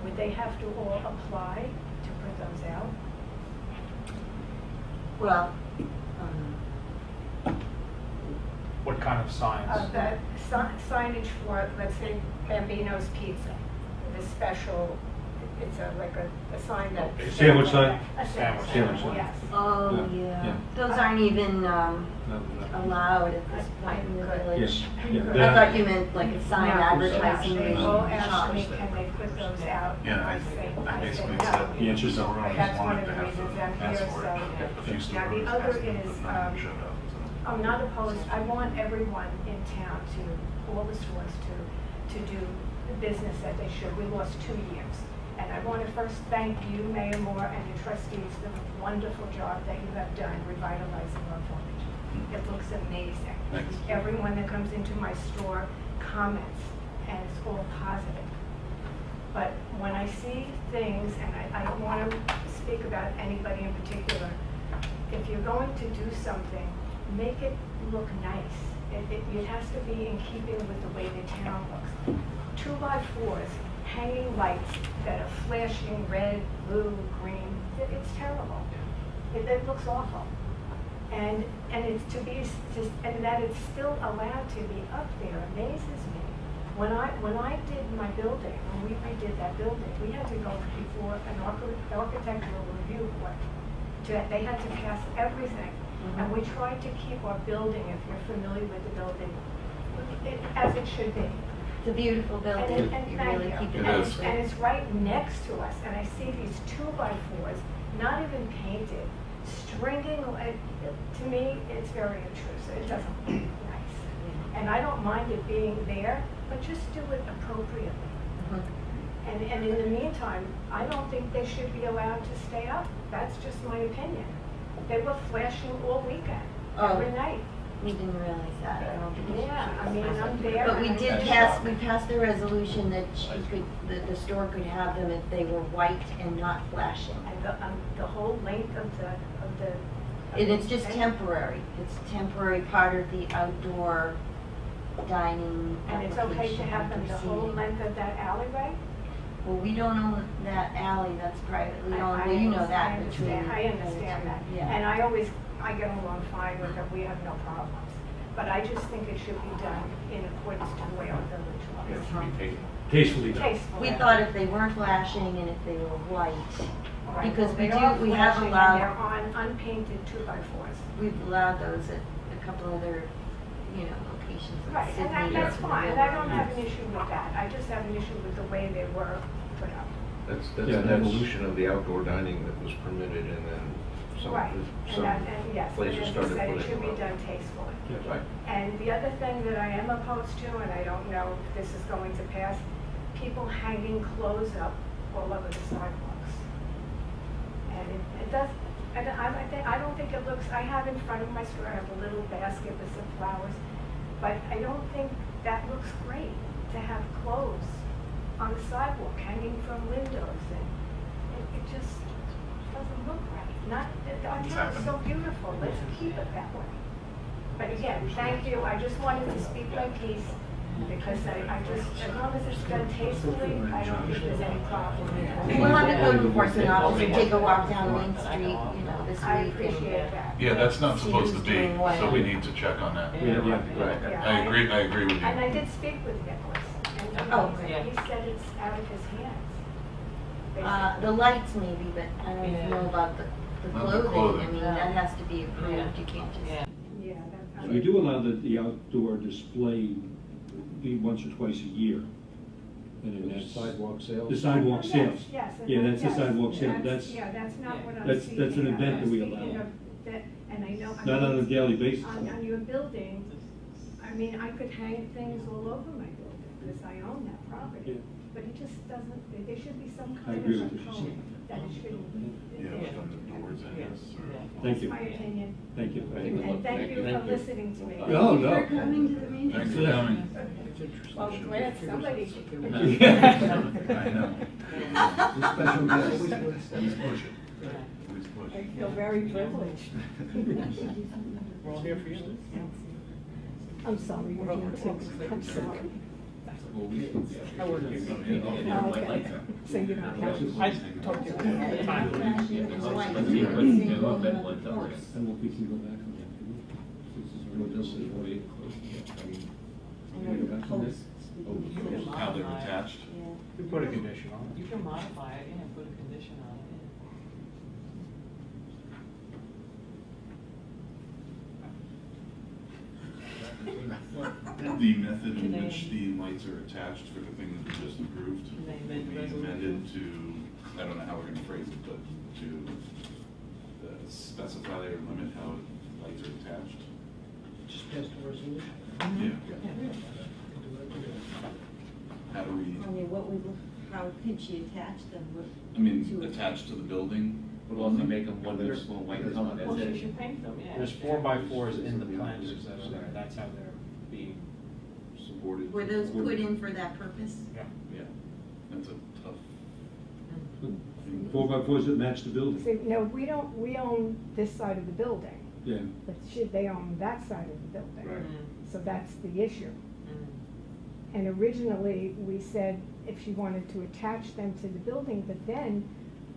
would they have to all apply to put those out? Well, What kind of signs? The signage for, let's say, Bambino's Pizza, the special, it's like a sign that. Sandwich sign? A sandwich Sandwich sign, sign. yes. oh, Yeah, yeah. yeah. Those aren't even No. allowed at this point in the Good. village. Yeah. I thought you meant like a sign No, advertising They the all asked shop. me, can they put those out? Yeah, I I said basically no. said The answer's no. we're always That's one wanting of to the have reasons to I'm ask here, for so. it. A few Now, stores the other asked, is, but none showed up, so. I'm not opposed, I want everyone in town to, all the stores to do the business that they should. We lost 2 years. And I want to first thank you, Mayor Moore, and the trustees for the wonderful job that you have done revitalizing our village. It looks amazing. Thanks. Everyone that comes into my store comments, and it's all positive. But when I see things, and I don't want to speak about anybody in particular, if you're going to do something, make it look nice. It has to be in keeping with the way the town looks. 2x4s, hanging lights that are flashing red, blue, green, it's terrible. It looks awful. And it's to be, and that it's still allowed to be up there amazes me. When I did my building, when we redid that building, we had to go before an architectural review board. They had to pass everything. And we tried to keep our building, if you're familiar with the building, as it should be. It's a beautiful building. And You thank really you. keep it It nice. is. And it's right next to us, and I see these 2x4s, not even painted, stringing, to me, it's very intrusive. It doesn't look nice. And I don't mind it being there, but just do it appropriately. Mhm. And in the meantime, I don't think they should be allowed to stay up. That's just my opinion. They were flashing all weekend, every night. We didn't realize that. I don't think we should. Yeah, I mean, I'm there. But we and did I- pass, we passed a resolution that the store could have them if they were white and not flashing. And the whole length of the. And it's just temporary. It's a temporary part of the outdoor dining And it's okay to application, have them the outdoor whole seating. length of that alleyway? Well, we don't own that alley, that's privately owned. I Well, you know that. understand, I understand that. Yeah. And I get along fine with it, we have no problems. But I just think it should be done in accordance to the way our village It looks. should be taken. Tastefully done. Tastefully. We thought if they weren't flashing and if they were white, Right, because well, we they are we have flashing and allowed, they're on unpainted 2x4s. we've allowed those at a couple other, locations like Right, Sydney. and that's and fine, and I don't have an Yes. issue with that. I just have an issue with the way they were put up. That's Yeah, an that's- evolution of the outdoor dining that was permitted, and then some Right, and some yes, and places as you started said, it putting should be them up. done tastefully. Yes. Right. And the other thing that I am opposed to, and I don't know if this is going to pass, people hanging clothes up all over the sidewalks. And it does, and I don't think it looks, I have in front of my store, I have a little basket with some flowers, but I don't think that looks great to have clothes on the sidewalk hanging from windows, and it just doesn't look right. Our town is so beautiful, let's keep it that way. But again, thank you, I just wanted to speak my piece, because I just, as long as it's done tastefully, I don't think there's any problem. We'll have the code enforcement officer take a walk down Main Street, this I week. appreciate that. Yeah, that's not See supposed to who's be, doing what. so we need to check on that. Yeah. Right. Yeah. I agree with And I you. did speak with Nicholas, and Oh, he said it's out of his hands. The lights maybe, but I don't know about the Not the clothing. clothing. I mean, that has to be approved, you can't just. Yeah, So we do allow the outdoor display be once or twice a year. And then that's Sidewalk sales? the sidewalk Yes, sales. yes. Yeah, that's the yes. sidewalk sale. That's, Yeah, that's not what I'm that's speaking of. an event that we I'm speaking allow. of that- And I know. Not on a daily basis. On your building, I mean, I could hang things all over my building, because I own that Yeah. property. But it just doesn't, there should be some I kind agree of with you. control that it shouldn't be. Yeah, from the doors, I guess, or. Thank you. That's my opinion. Thank you. And thank you for listening to me. Oh, Thank you no. for coming to the meeting. Thanks for coming. Well, I'm glad somebody. I know. Special guest. He's pushing. He's I pushing. feel very privileged. We're all here for you. I'm sorry, you're here too. I'm sorry. I work in Oh, okay. So you don't have. I talked to you I about the time. don't know if we can go back on that. Can we? Since it's already done, so it's already closed. How they're attached. We put a condition on You can modify it, yeah, put a condition on it, The method in which the lights are attached for the thing that we just approved, Can they we amend the amended to, I don't know how we're gonna phrase it, but to specify or limit how lights are attached. Just pass the resolution. Yeah. How do we, I mean, how could she attach them? I mean, attached to the building? We'll also make them one uniform white color, Well, that's you it. should paint them, yeah. There's 4x4s in the planters that are there, that's how they're being. Supported. Were those put in for that purpose? Yeah. Yeah, that's a tough. 4x4s that match the building. See, no, we own this side of the building, Yeah. but they own that side of the building. Right. So that's the issue. Mm. And originally, we said if she wanted to attach them to the building, but then,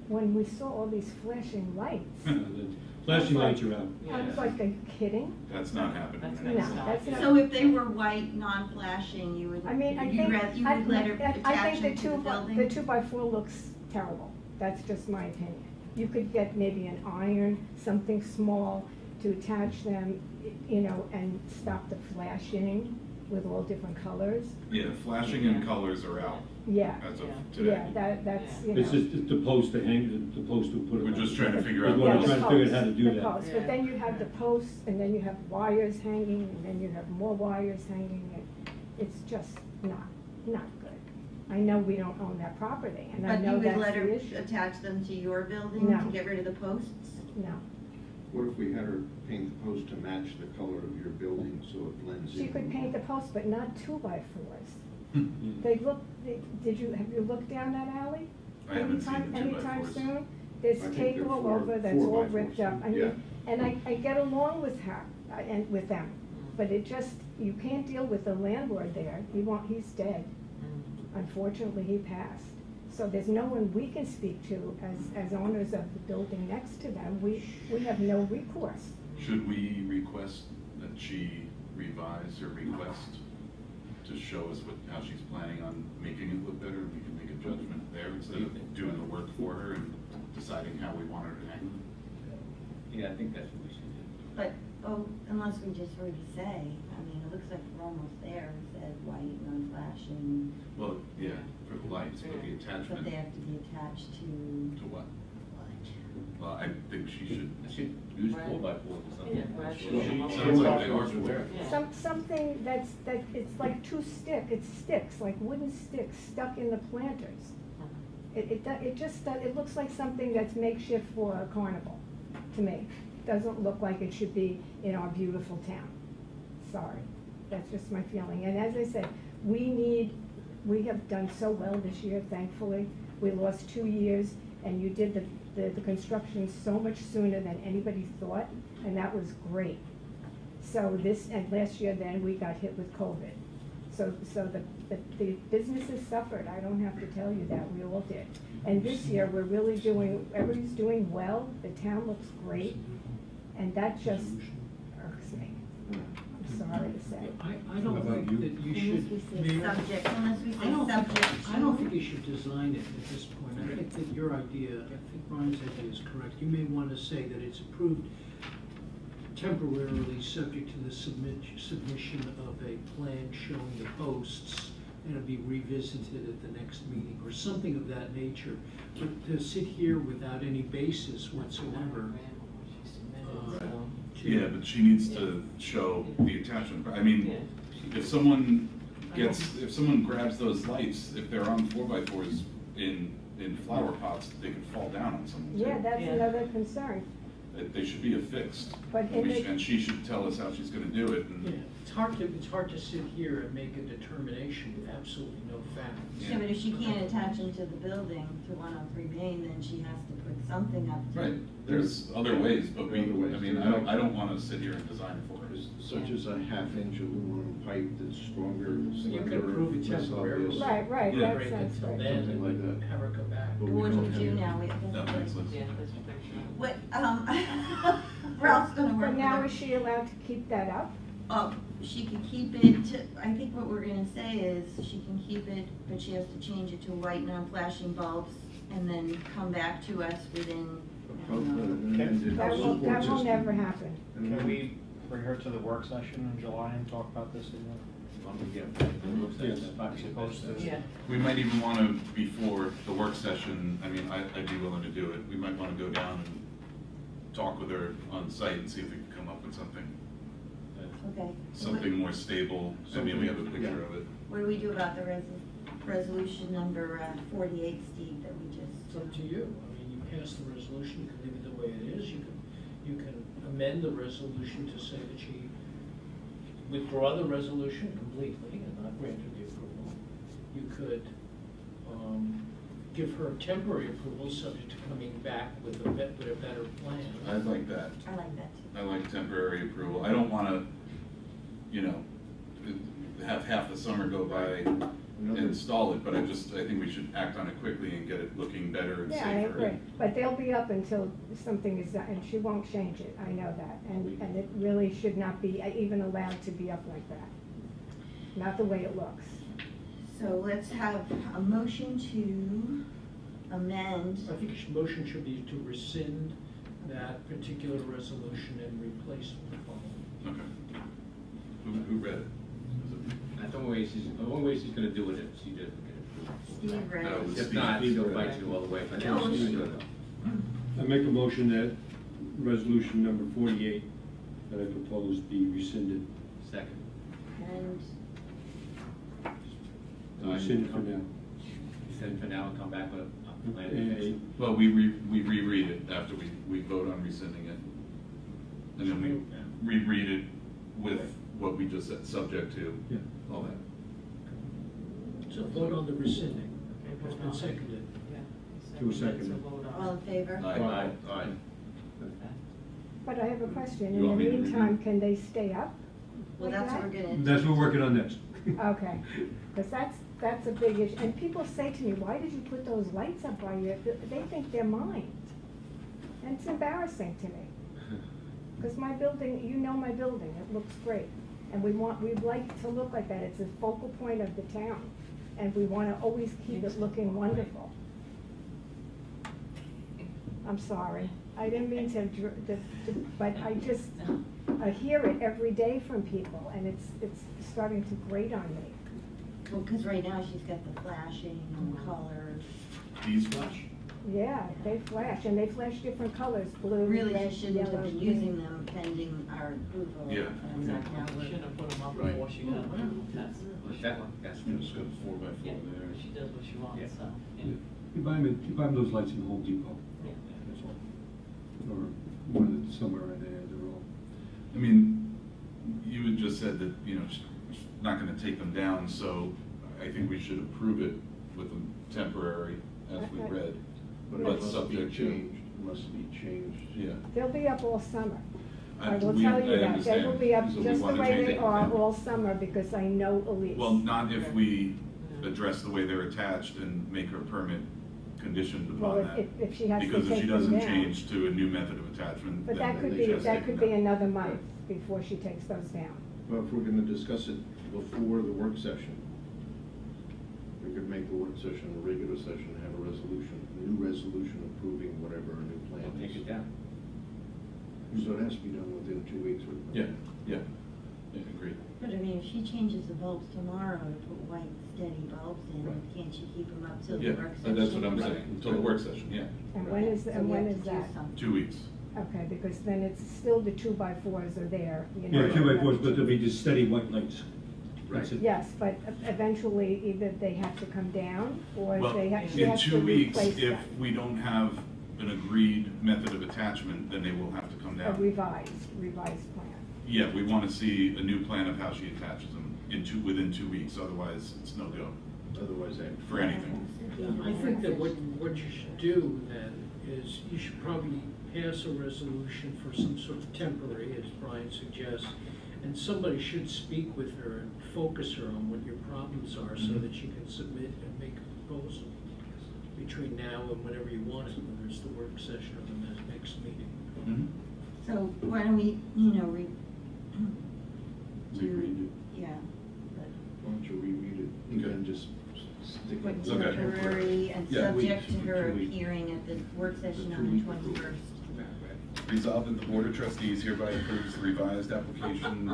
when we saw all these flashing lights, The flashing lights are out. I was like, are you kidding? That's not happening. That's No, not- that's not. So if they were white, non-flashing, you would, I mean, I you'd think, you would let her I attach think them to the building? the 2x4 looks terrible. That's just my opinion. You could get maybe an iron, something small to attach them, you know, and stop the flashing with all different colors. Yeah, flashing and colors are out Yeah, as of Yeah. today. yeah, that's, you know. It's just the post to hang, the post to put it on. We're just trying to figure out We're Yeah, what the trying to figure out how to posts, do the that. posts. But then you have the posts, and then you have wires hanging, and then you have more wires hanging. It's just not good. I know we don't own that property, and I But you know would that's let her the issue. attach them to your building No. to get rid of the posts? No. What if we had her paint the post to match the color of your building so it blends in? She could paint the posts, but not 2x4s. Yeah. They look, have you looked down that alley? I haven't seen the Anytime 2x4s. soon? There's I think tape they're all four- over that's all 4x4s, ripped up. I yeah. mean, and I get along with her and with them, but it just, you can't deal with the landlord there. He's dead. Unfortunately, he passed. So there's no one we can speak to as owners of the building next to them. We have no recourse. Should we request that she revise her request to show us how she's planning on making it look better? We can make a judgment there instead of doing the work for her and deciding how we want her to hang them. Yeah, I think that's what we should do. But, unless we just already say, I mean, it looks like we're almost there, it said white, non-flashing, Well, yeah, for the lights, but the but attachment they have to be attached to to what? Well, I think she should. I should use 4x4 or something. Yeah, well, She Yeah. sounds like they are. Yeah. Something it's like it's sticks, like wooden sticks stuck in the planters. It looks like something that's makeshift for a carnival, to me. Doesn't look like it should be in our beautiful town. Sorry, that's just my feeling. And as I said, we have done so well this year, thankfully. We lost 2 years, and you did the construction so much sooner than anybody thought, and that was great. So and last year then, we got hit with COVID. So the businesses suffered, I don't have to tell you that, we all did. And this year, everybody's doing well, the town looks great, and that just irks me. I'm sorry to say. I don't How about think you? that you Unless should. we say Mayor, subject, unless we I say don't subject think, I don't to. think you should design it at this point. I think that your idea, I think Ron's idea is correct. You may want to say that it's approved temporarily subject to the submission of a plan showing the posts, and it'll be revisited at the next meeting, or something of that nature. But to sit here without any basis whatsoever, too. Yeah, but she needs to show the attachment. I mean, if someone grabs those lights, if they're on 4x4s in flower pots, they could fall down on someone too. Yeah, that's Yeah. another concern. They should be affixed. But in the- And she should tell us how she's gonna do it. Yeah, And it's hard to sit here and make a determination with absolutely no facts. Yeah, but if she can't attach them to the building, to 103 Main, then she has to put something up to. Right, there's other ways, but There are other ways. I mean, I don't wanna sit here and design it for her. Such as a half-inch aluminum pipe that's stronger, You can slender, approve it less temporarily. obvious. Right, Yeah. Break it that's till right. then, Something like and that. have her come back. But we What do don't we do have- now? No, thanks, Liz. Yeah, that's what they should. What, Ralph's gonna work But with now her. is she allowed to keep that up? Oh, she can keep it, I think what we're gonna say is, she can keep it, but she has to change it to white non-flashing bulbs, and then come back to us within, I don't know. Amended That will support system. never happen. Can we bring her to the work session in July and talk about this again? I suppose to. Yeah. We might even wanna, before the work session, I mean, I'd be willing to do it, we might wanna go down and talk with her on site and see if we can come up with something Okay. something more stable. I mean, we have a picture of it. What do we do about the resolution number 48, Steve, that we just? It's up to you. I mean, you pass the resolution, you can leave it the way it is. You can amend the resolution to say that she withdraw the resolution completely and not grant her the approval. You could give her temporary approval subject to coming back with a better plan. I like that. I like that too. I like temporary approval. I don't wanna, you know, have half the summer go by and install it, but I think we should act on it quickly and get it looking better and Yeah, safer. I agree. But they'll be up until something is done, and she won't change it, I know that. And it really should not be even allowed to be up like that. Not the way it looks. So let's have a motion to amend. I think your motion should be to rescind that particular resolution and replace it with the following. Okay. Who read it? That's the only way she's gonna do it if she doesn't get it. Steve read it. If not, she'll fight you all the way, but No, she's she- gonna do it. I make a motion that resolution number 48 that I propose be rescinded. Second. And Rescinded for now. Send for now and come back with a plan. And Well, we reread it after we vote on rescinding it. And then we reread it with what we just said, subject to Yeah. all that. So vote on the rescinding. It's been seconded. Yeah. To a second. all in favor? Aye. Aye. But I have a question. You In want the me to meantime, read? can they stay up? Well, like that's what that? we're gonna. that's what we're working on next. Okay, because that's a big issue. And people say to me, why did you put those lights up by you? They think they're mine. And it's embarrassing to me. Because my building, you know my building, it looks great. And we'd like to look like that. It's a focal point of the town. And we want to always keep it looking wonderful. I'm sorry. I didn't mean but I hear it every day from people, and it's starting to grate on me. Well, because right now she's got the flashing and colors. These flash? Yeah, they flash, and they flash different colors, blue, Really, red, she shouldn't have yellow, been green. using them pending our approval. Yeah. And that now We we're- shouldn't have put them up Right. before she got approval. That's, That's Just got a 4x4 yeah, there. she does what she wants, Yeah. so, yeah. You buy them those lights in Home Depot. Yeah. That's all. Or one that's somewhere in there, they're all. I mean, you had just said that, you know, she's not gonna take them down, so I think we should approve it with them temporary, as we read. But it But must be subject to, changed, it must be changed. yeah. They'll be up all summer. I will we- tell you I that. They understand. will be up So we just the wanna way change they it. are all summer, because I know Elise. Well, not if we address the way they're attached and make her permit conditioned Well, upon that. if she has to Because if take she them doesn't down. change to a new method of attachment, But then that could she be, has to that take could them be down. another month before she takes those down. Well, if we're gonna discuss it before the work session, we could make the work session a regular session, have a resolution, a new resolution approving whatever our new plan I'll take is. it down. So it has to be done within 2 weeks. Yeah, yeah, agreed. But I mean, if she changes the bulbs tomorrow to put white steady bulbs in, Right. can't she keep them up till the Yeah, work session? that's what I'm saying, until the work session, yeah. And when is, So and we when have is to do that? something. 2 weeks. Okay, because then it's still the 2x4s are there, you know. Yeah, 2x4s, but there'll be just steady white lights. That's it. Yes, but eventually either they have to come down or Well, they have in to 2 weeks, replace if them. we don't have an agreed method of attachment, then they will have to come A down. revised plan. Yeah, we want to see a new plan of how she attaches them within 2 weeks, otherwise it's no go Otherwise, they. for anything. I think that what you should do then is you should probably pass a resolution for some sort of temporary, as Brian suggests, and somebody should speak with her and focus her on what your problems are so that she can submit and make a proposal between now and whenever you want it, whether it's the work session or the next meeting. So why don't we, you know, Reread yeah, Why don't you reread it and Okay. then just stick but it. Okay. temporary and Yeah, subject to weeks, her 2 weeks. appearing at the work session The on 2 the week approval. 21st. Resolved that the Board of Trustees hereby approves the revised application,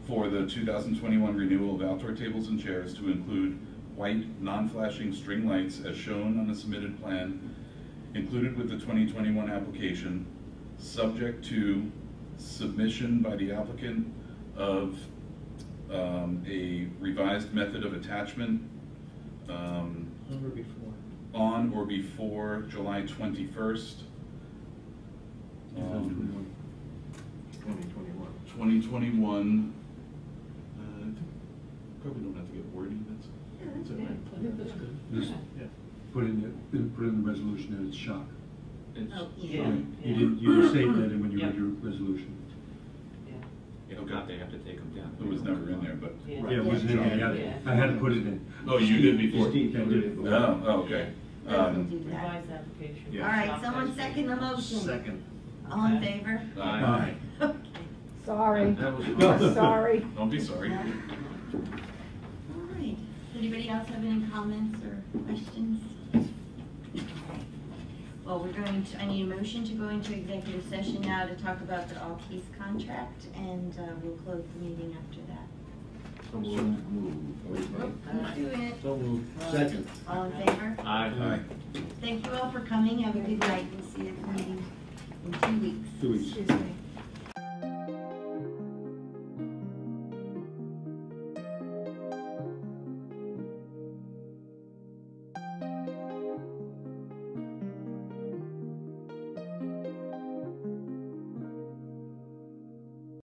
for the 2021 renewal of outdoor tables and chairs to include white, non-flashing string lights as shown on the submitted plan, included with the 2021 application, subject to submission by the applicant of a revised method of attachment Or before. on or before July 21st. 2021. 2021, I think probably don't have to get wordy, that's it, right? I think that's good. Just put in the resolution that it's shock. Oh, Yeah. yeah. You didn't state that in when you Yeah. read your resolution. Yeah. If not, they have to take them down. It was never in there, but. Yeah. Yeah, it wasn't in there. I had to put it in. Oh, you did before? Steve, I did. Oh, okay. Let me do that. Revised application. Yeah. All right, someone second the motion. Second. All in favor? Aye. Okay. Sorry, That was. sorry. Don't be sorry. All right. Anybody else have any comments or questions? Well, I need a motion to go into executive session now to talk about the Altice contract, and we'll close the meeting after that. So moved. Who's doing it? So moved. Second. All in favor? Aye. Thank you all for coming. Have a good night. We'll see you at the meeting in 2 weeks. 2 weeks. Excuse me.